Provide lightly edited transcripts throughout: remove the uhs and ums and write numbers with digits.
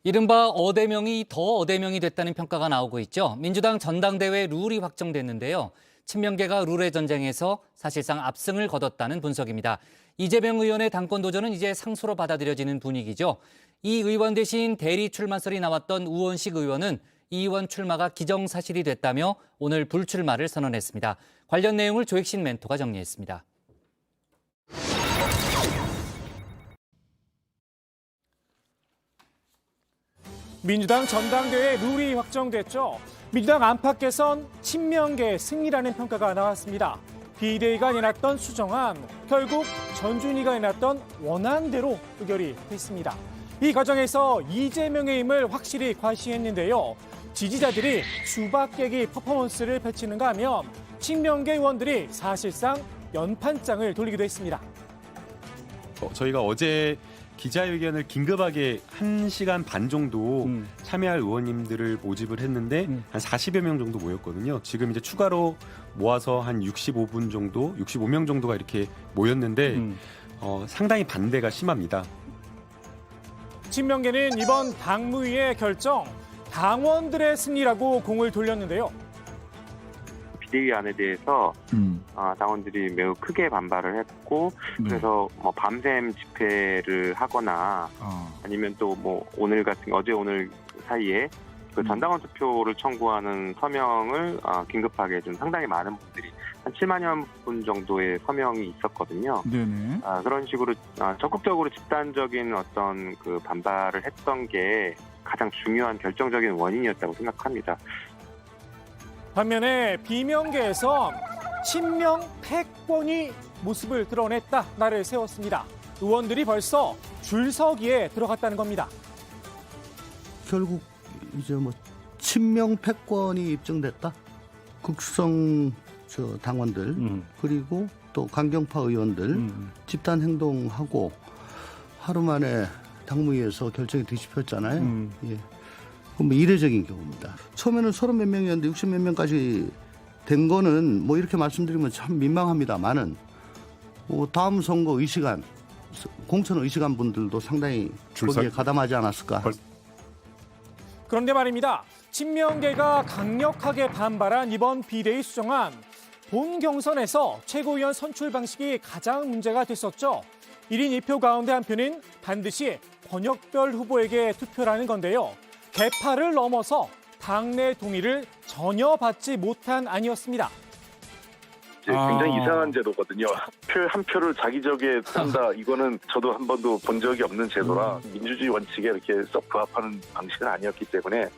이른바 어대명이 더 어대명이 됐다는 평가가 나오고 있죠. 민주당 전당대회 룰이 확정됐는데요. 친명계가 룰의 전쟁에서 사실상 압승을 거뒀다는 분석입니다. 이재명 의원의 당권 도전은 이제 상수로 받아들여지는 분위기죠. 이 의원 대신 대리 출마설이 나왔던 우원식 의원은 이 의원 출마가 기정사실이 됐다며 오늘 불출마를 선언했습니다. 관련 내용을 조익신 멘토가 정리했습니다. 민주당 전당대회 룰이 확정됐죠. 민주당 안팎에선 친명계 승리라는 평가가 나왔습니다. 비대위가 내놨던 수정안, 결국 전준희가 내놨던 원안대로 의결이 됐습니다. 이 과정에서 이재명의 힘을 확실히 과시했는데요. 지지자들이 수박 깨기 퍼포먼스를 펼치는가 하면 친명계 의원들이 사실상 연판장을 돌리기도 했습니다. 저희가 어제 기자회견을 긴급하게 1시간 반 정도 참여할 의원님들을 모집을 했는데 한 40여 명 정도 모였거든요. 지금 이제 추가로 모아서 한 65분 정도, 65명 정도가 이렇게 모였는데 상당히 반대가 심합니다. 친명계는 이번 당무위의 결정, 당원들의 승리라고 공을 돌렸는데요. 비대위안에 대해서 당원들이 매우 크게 반발을 했고 그래서 뭐 밤샘 집회를 하거나 아니면 또 뭐 어제 오늘 사이에 그 전당원 투표를 청구하는 서명을 긴급하게 좀 상당히 많은 분들이 한 7만여 분 정도의 서명이 있었거든요. 네네. 그런 식으로 적극적으로 집단적인 어떤 그 반발을 했던 게 가장 중요한 결정적인 원인이었다고 생각합니다. 반면에 비명계에선 친명 패권이 모습을 드러냈다 날을 세웠습니다. 의원들이 벌써 줄서기에 들어갔다는 겁니다. 결국 이제 뭐 친명 패권이 입증됐다. 극성 당원들 그리고 또 강경파 의원들 집단 행동하고 하루 만에 당무위에서 결정이 뒤집혔잖아요. 예. 뭐 이례적인 경우입니다. 처음에는 30 몇 명이었는데 60 몇 명까지 된 거는 뭐 이렇게 말씀드리면 참 민망합니다만은 뭐 다음 선거 의시간, 공천 의시간 분들도 상당히 거기에 가담하지 않았을까. 그런데 말입니다. 친명계가 강력하게 반발한 이번 비대위 수정안. 본 경선에서 최고위원 선출 방식이 가장 문제가 됐었죠. 1인 2표 가운데 한 표는 반드시 권역별 후보에게 투표라는 건데요. 개파를 넘어서 당내 동의를 전혀 받지 못한 안이었습니다. 굉장히 이상한 제도거든요. 한 표를 자기적에 쓴다. 이거는 저도 한 번도 본 적이 없는 제도라 민주주의 원칙에 이렇게 썩 부합하는 방식은 아니었기 때문에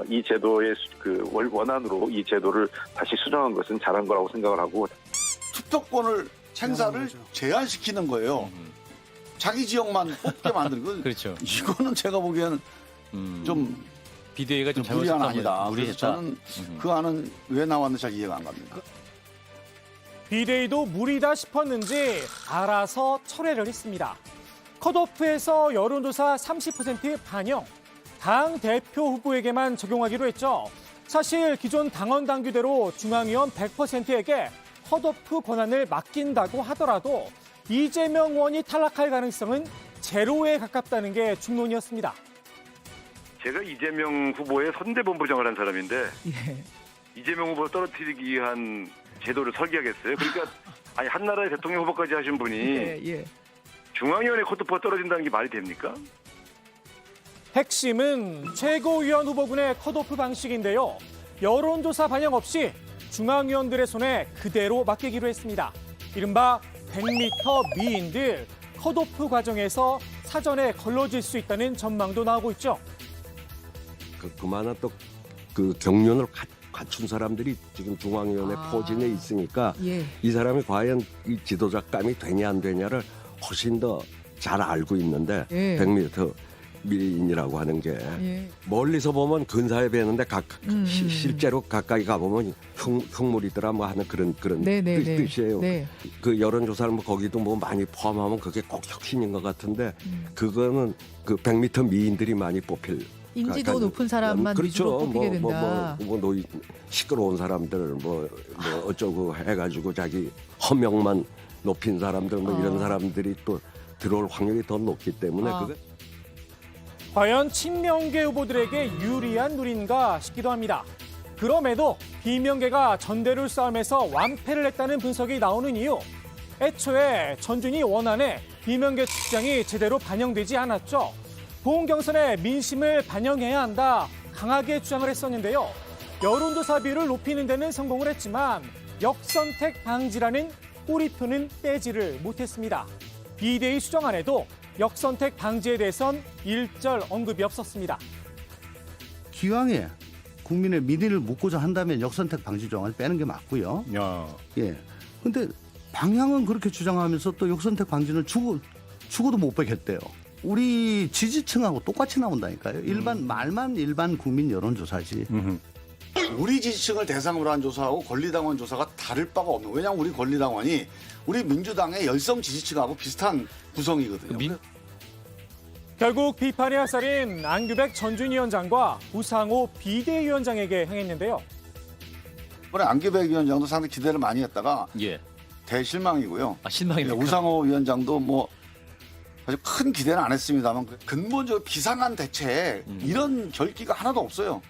이 제도의 그 원안으로 이 제도를 다시 수정한 것은 잘한 거라고 생각을 하고 투표권을 행사를 제한시키는 거예요. 자기 지역만 뽑게 만들고 그렇죠. 이거는 제가 보기에는 좀 비대위가 좀 무리한합니다. 그래서 무리했다. 저는 그 안은 왜 나왔는지 잘 이해가 안 갑니다. 비대위도 무리다 싶었는지 알아서 철회를 했습니다. 컷오프에서 여론조사 30% 반영, 당 대표 후보에게만 적용하기로 했죠. 사실 기존 당원 당규대로 중앙위원 100%에게 컷오프 권한을 맡긴다고 하더라도 이재명 의원이 탈락할 가능성은 제로에 가깝다는 게 중론이었습니다. 제가 이재명 후보의 선대본부장을 한 사람인데 이재명 후보를 떨어뜨리기 위한 제도를 설계하겠어요. 그러니까 아니 한나라의 대통령 후보까지 하신 분이 중앙위원회 컷오프가 떨어진다는 게 말이 됩니까? 핵심은 최고위원 후보군의 컷오프 방식인데요. 여론조사 반영 없이 중앙위원들의 손에 그대로 맡기기로 했습니다. 이른바 100m 미인들 컷오프 과정에서 사전에 걸러질 수 있다는 전망도 나오고 있죠. 그만한 또 그 경륜을 갖춘 사람들이 지금 중앙위원회 포진에 있으니까 이 사람이 과연 이 지도자감이 되냐 안 되냐를 훨씬 더 잘 알고 있는데 100m 미인이라고 하는 게 멀리서 보면 근사해 보이는데 실제로 가까이 가보면 흉물이더라 뭐 하는 그런 뜻이에요. 그 여론조사를 뭐 거기도 뭐 많이 포함하면 그게 꼭 혁신인 것 같은데 그거는 그 100m 미인들이 많이 뽑힐 인지도 높은 사람만 위주로 뽑히게 된다. 시끄러운 사람들 뭐 어쩌고 해가지고 자기 허명만 높인 사람들 뭐 이런 사람들이 또 들어올 확률이 더 높기 때문에 과연 친명계 후보들에게 유리한 룰인가 싶기도 합니다. 그럼에도 비명계가 전대룰 싸움에서 완패를 했다는 분석이 나오는 이유. 애초에 전준희 원안에 비명계 주장이 제대로 반영되지 않았죠. 본 경선에 민심을 반영해야 한다 강하게 주장을 했었는데요. 여론조사 비율을 높이는 데는 성공을 했지만 역선택 방지라는 꼬리표는 떼지를 못했습니다. 비대위 수정안에도 역선택 방지에 대해선 일절 언급이 없었습니다. 기왕에 국민의 민의를 묻고자 한다면 역선택 방지 조항을 빼는 게 맞고요. 예. 근데 방향은 그렇게 주장하면서 또 역선택 방지는 죽어도 못 빼겠대요. 우리 지지층하고 똑같이 나온다니까요. 일반 국민 여론조사지. 우리 지지층을 대상으로 한 조사하고 권리당원 조사가 다를 바가 없는. 왜냐하면 우리 권리당원이 우리 민주당의 열성 지지층하고 비슷한 구성이거든요. 결국 비판의 핫살인 안규백 전준희 위원장과 우상호 비대위원장에게 향했는데요. 이번에 안규백 위원장도 상당히 기대를 많이 했다가 대실망이고요. 실망입니까? 우상호 위원장도 뭐 아주 큰 기대는 안 했습니다만 근본적으로 비상한 대책 이런 결기가 하나도 없어요.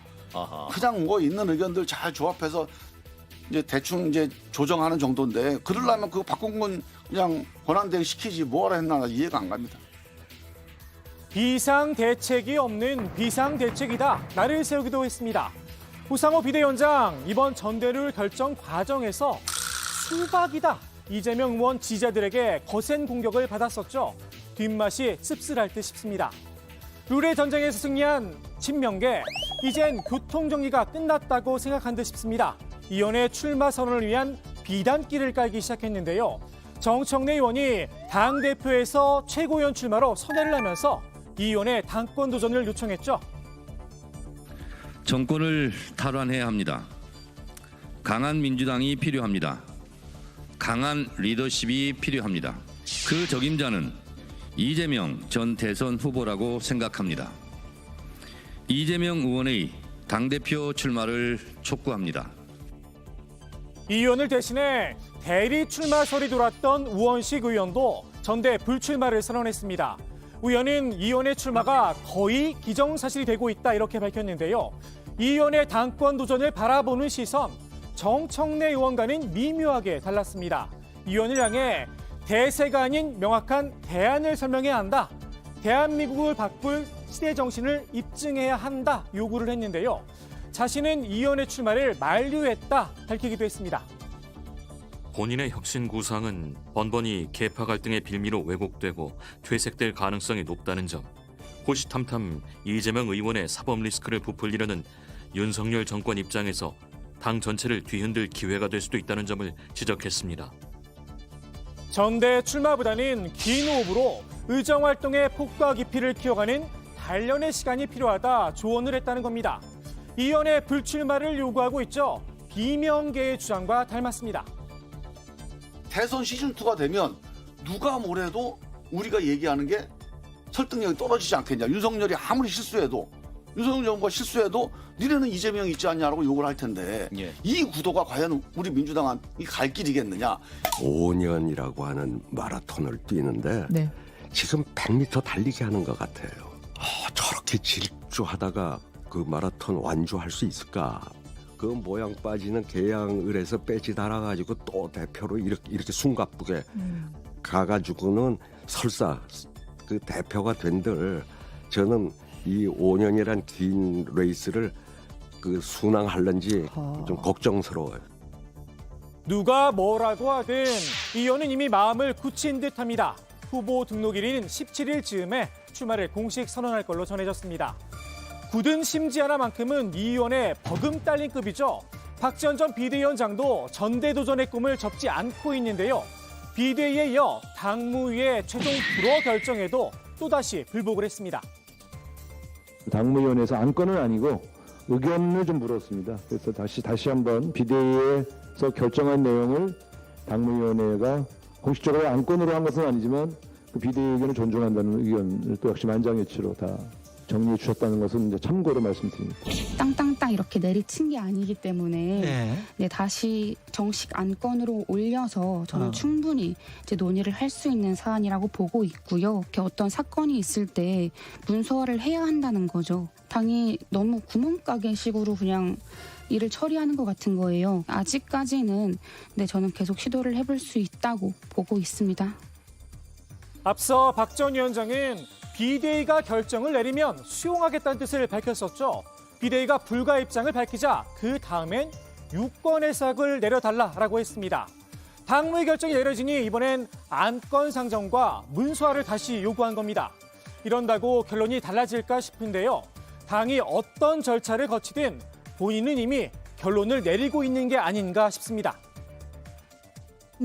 그냥 뭐 있는 의견들 잘 조합해서 이제 대충 이제 조정하는 정도인데 그러려면 그거 박홍근 그냥 권한대행 시키지 뭐하라 했나 이해가 안 갑니다. 비상대책이 없는 비상대책이다. 날을 세우기도 했습니다. 우상호 비대위원장 이번 전대룰 결정 과정에서 수박이다. 이재명 의원 지지자들에게 거센 공격을 받았었죠. 뒷맛이 씁쓸할 듯 싶습니다. 룰의 전쟁에서 승리한 친명계, 이젠 교통정리가 끝났다고 생각한 듯 싶습니다. 이원의 출마 선언을 위한 비단길을 깔기 시작했는데요. 정청래 의원이 당대표에서 최고위원 출마로 선회를 하면서 이 의원의 당권 도전을 요청했죠. 정권을 탈환해야 합니다. 강한 민주당이 필요합니다. 강한 리더십이 필요합니다. 그 적임자는 이재명 전 대선 후보라고 생각합니다. 이재명 의원의 당대표 출마를 촉구합니다. 이 의원을 대신해 대리 출마설이 돌았던 우원식 의원도 전대 불출마를 선언했습니다. 의원은 이 의원의 출마가 거의 기정사실이 되고 있다 이렇게 밝혔는데요. 이 의원의 당권 도전을 바라보는 시선, 정청래 의원과는 미묘하게 달랐습니다. 이 의원을 향해 대세가 아닌 명확한 대안을 설명해야 한다. 대한민국을 바꿀 시대 정신을 입증해야 한다 요구를 했는데요. 자신은 이 의원의 출마를 만류했다 밝히기도 했습니다. 본인의 혁신 구상은 번번이 계파 갈등의 빌미로 왜곡되고 퇴색될 가능성이 높다는 점, 호시탐탐 이재명 의원의 사법 리스크를 부풀리려는 윤석열 정권 입장에서 당 전체를 뒤흔들 기회가 될 수도 있다는 점을 지적했습니다. 전대 출마보다는 긴 호흡으로 의정활동의 폭과 깊이를 키워가는 단련의 시간이 필요하다 조언을 했다는 겁니다. 이 의원의 불출마를 요구하고 있죠. 비명계의 주장과 닮았습니다. 대선 시즌2가 되면 누가 뭐래도 우리가 얘기하는 게 설득력이 떨어지지 않겠냐. 윤석열이 아무리 실수해도 윤석열 정부가 실수해도 니네는 이재명이 있지 않냐라고 욕을 할 텐데 이 구도가 과연 우리 민주당이 갈 길이겠느냐. 5년이라고 하는 마라톤을 뛰는데 지금 100m 달리기 하는 것 같아요. 저렇게 질주하다가 그 마라톤 완주할 수 있을까? 그 모양 빠지는 개양을 해서 빼지 달아가지고 또 대표로 이렇게 숨가쁘게 가가지고는 설사 그 대표가 된들 저는 이 5년이란 긴 레이스를 그 순항할런지 좀 걱정스러워요. 누가 뭐라고 하든 이 의원은 이미 마음을 굳힌 듯합니다. 후보 등록일인 17일 즈음에 출마를 공식 선언할 걸로 전해졌습니다. 굳은 심지 하나만큼은 이 의원의 버금딸린급이죠. 박지원 전 비대위원장도 전대도전의 꿈을 접지 않고 있는데요. 비대위에 이어 당무위의 최종 불허 결정에도 또다시 불복을 했습니다. 당무위원회에서 안건은 아니고 의견을 좀 물었습니다. 그래서 다시 한번 비대위에서 결정한 내용을 당무위원회가 공식적으로 안건으로 한 것은 아니지만 그 비대위 의견을 존중한다는 의견을 또 역시 만장일치로 다 정리해 주셨다는 것은 이제 참고로 말씀드립니다. 땅땅땅 이렇게 내리친 게 아니기 때문에 네, 다시 정식 안건으로 올려서 저는 충분히 이제 논의를 할 수 있는 사안이라고 보고 있고요. 이렇게 어떤 사건이 있을 때 문서화를 해야 한다는 거죠. 당이 너무 구멍가게식으로 그냥 일을 처리하는 것 같은 거예요. 아직까지는 네, 저는 계속 시도를 해볼 수 있다고 보고 있습니다. 앞서 박 전 위원장은 비대위가 결정을 내리면 수용하겠다는 뜻을 밝혔었죠. 비대위가 불가 입장을 밝히자 그 다음엔 유권 해석을 내려달라라고 했습니다. 당무의 결정이 내려지니 이번엔 안건 상정과 문서화를 다시 요구한 겁니다. 이런다고 결론이 달라질까 싶은데요. 당이 어떤 절차를 거치든 본인은 이미 결론을 내리고 있는 게 아닌가 싶습니다.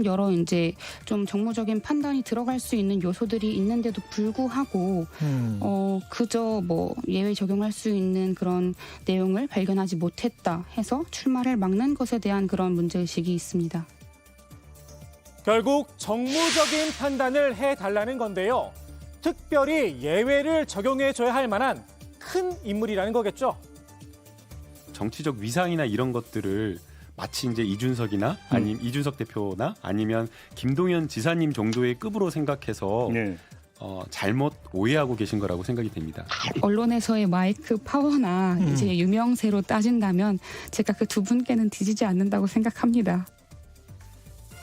여러 이제 좀 정무적인 판단이 들어갈 수 있는 요소들이 있는데도 불구하고 그저 뭐 예외 적용할 수 있는 그런 내용을 발견하지 못했다 해서 출마를 막는 것에 대한 그런 문제의식이 있습니다. 결국 정무적인 판단을 해달라는 건데요. 특별히 예외를 적용해줘야 할 만한 큰 인물이라는 거겠죠. 정치적 위상이나 이런 것들을 마치 이제 이준석이나 아니면 이준석 대표나 아니면 김동연 지사님 정도의 급으로 생각해서 잘못 오해하고 계신 거라고 생각이 됩니다. 언론에서의 마이크 파워나 이제 유명세로 따진다면 제가 그 두 분께는 뒤지지 않는다고 생각합니다.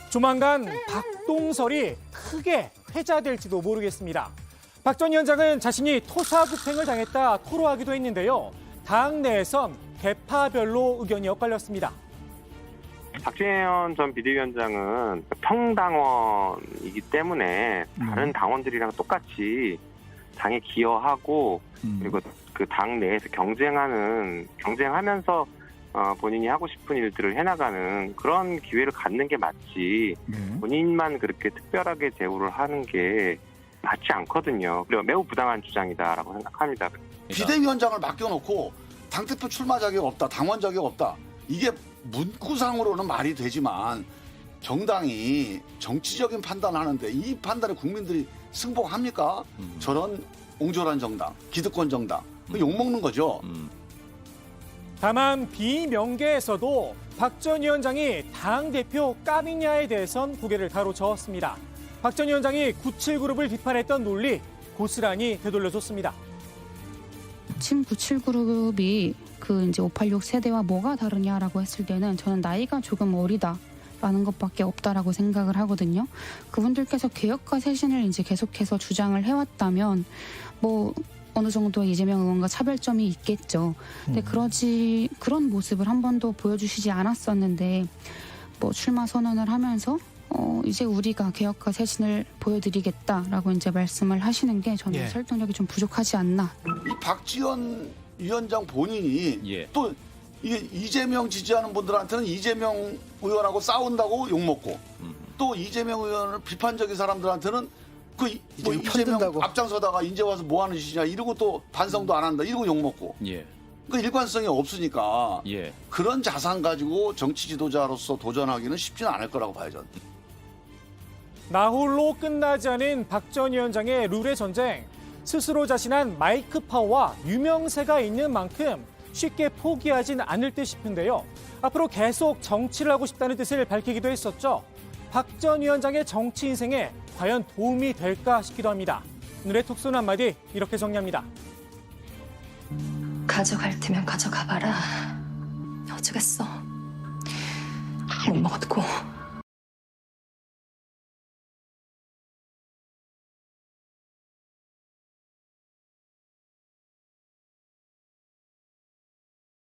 조만간 박동설이 크게 회자될지도 모르겠습니다. 박 전 위원장은 자신이 토사구팽을 당했다 토로하기도 했는데요. 당 내에선 계파별로 의견이 엇갈렸습니다. 박지원 전 비대위원장은 평당원이기 때문에 다른 당원들이랑 똑같이 당에 기여하고 그리고 그 당 내에서 경쟁하면서 본인이 하고 싶은 일들을 해나가는 그런 기회를 갖는 게 맞지 본인만 그렇게 특별하게 대우를 하는 게 맞지 않거든요. 그리고 매우 부당한 주장이다라고 생각합니다. 비대위원장을 맡겨놓고 당대표 출마 자격 없다, 당원 자격 없다. 이게 문구상으로는 말이 되지만 정당이 정치적인 판단을 하는데 이 판단에 국민들이 승복합니까? 저런 옹졸한 정당, 기득권 정당, 욕먹는 거죠. 다만 비명계에서도 박 전 위원장이 당대표 까미냐에 대해선 고개를 가로저었습니다. 박 전 위원장이 97그룹을 비판했던 논리 고스란히 되돌려줬습니다. 친 97그룹이 그 이제 586 세대와 뭐가 다르냐라고 했을 때는 저는 나이가 조금 어리다라는 것밖에 없다라고 생각을 하거든요. 그분들께서 개혁과 쇄신을 이제 계속해서 주장을 해왔다면 뭐 어느 정도 이재명 의원과 차별점이 있겠죠. 근데 그런 모습을 한 번도 보여주시지 않았었는데 뭐 출마 선언을 하면서 이제 우리가 개혁과 쇄신을 보여드리겠다라고 이제 말씀을 하시는 게 저는 설득력이 좀 부족하지 않나. 이 박지원 위원장 본인이 또 이재명 지지하는 분들한테는 이재명 의원하고 싸운다고 욕먹고 또 이재명 의원을 비판적인 사람들한테는 뭐 이재명 앞장서다가 이제 와서 뭐 하는 짓이냐 이러고 또 반성도 안 한다 이러고 욕먹고 그 일관성이 없으니까 그런 자산 가지고 정치 지도자로서 도전하기는 쉽지는 않을 거라고 봐요 저는. 나홀로 끝나지 않은 박 전 위원장의 룰의 전쟁. 스스로 자신한 마이크 파워와 유명세가 있는 만큼 쉽게 포기하진 않을 듯 싶은데요. 앞으로 계속 정치를 하고 싶다는 뜻을 밝히기도 했었죠. 박 전 위원장의 정치 인생에 과연 도움이 될까 싶기도 합니다. 오늘의 톡소는 한마디 이렇게 정리합니다. 가져갈 테면 가져가봐라. 어쩌겠어. 못 먹었고.